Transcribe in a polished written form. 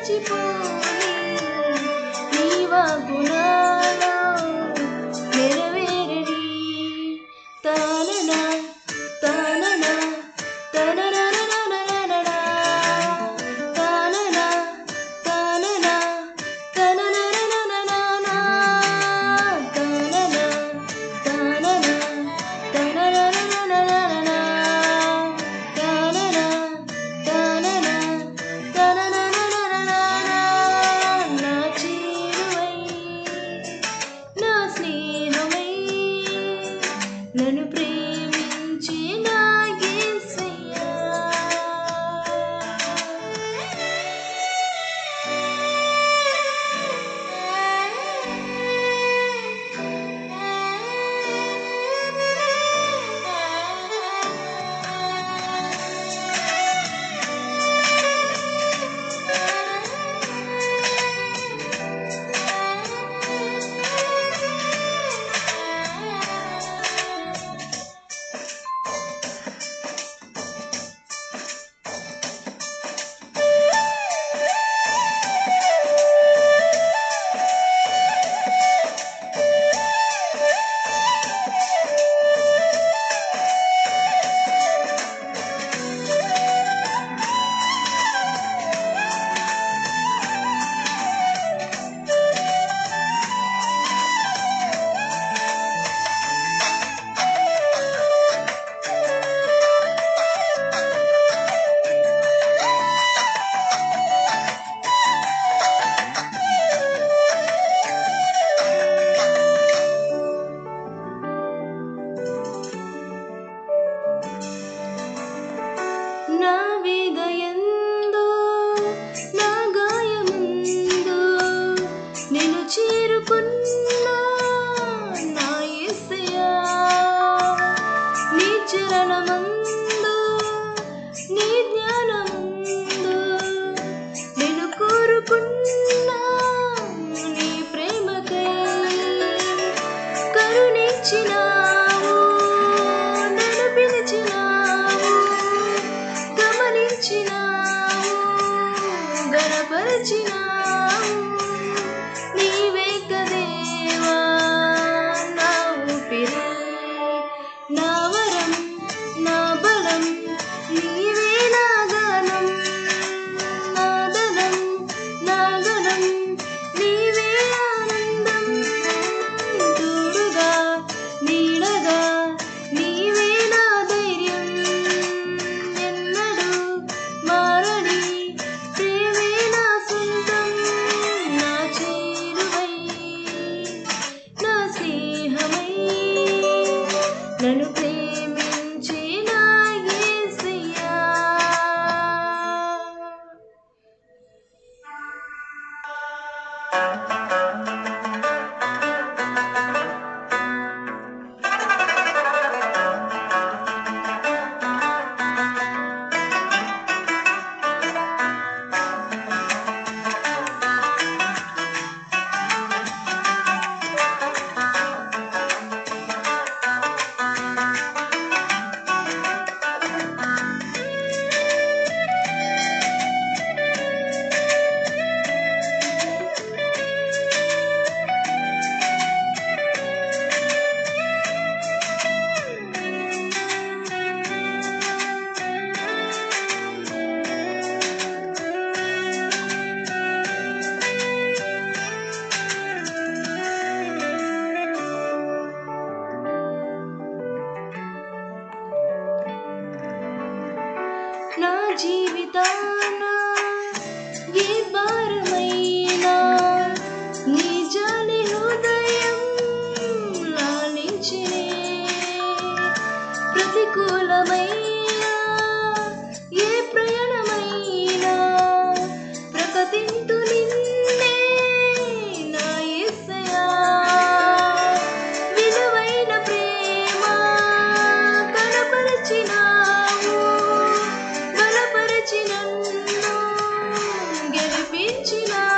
నిలిచిపోని నీ వాగ్గునాలో నెరవేరని తాననా తాననా తననననననననా తాననా తాననా తనననననననా తాననా తాననా తనననననననా తాననా తాననా తనననననననా నా చేరువై నా స్నేహమై నన్ను ప్రేమించి నా యేసయ్యా నా వేదయందు నా గాయమందు నిన్ను చేరుకున్నా నా యేసయ్యా నీ చరణమందు నీ జ్ఞానమందు నిన్ను కోరుకున్నా నీ ప్రేమకై కరుణించినావు నన్ను పిలిచినావు గమనించినావు గణపరిచినావు నీవే కదేవా నా ఊపిరి నా వరం నా బలం నీవే నా గానం నా ధనం నా గణం నీవే ఆనందం తోడుగా నీడగా నీవే నా ధైర్యం ఎన్నడూ మారని ప్రేమే నా సొంతం నా చేరువై నా స్నేహమై నన్ను ప్రేమించి నా యేసయ్యా నా జీవితాన ఏ భారమైనా నీ జాలి హృదయం లాలించినే ప్రతికూలమైనా ఏ ప్రయాణమైనా ప్రకటింతు నిన్నే నా యేసయ్యా విలువైన ప్రేమ కనపరిచినావు బలపరిచి నన్ను గెలిపించినావు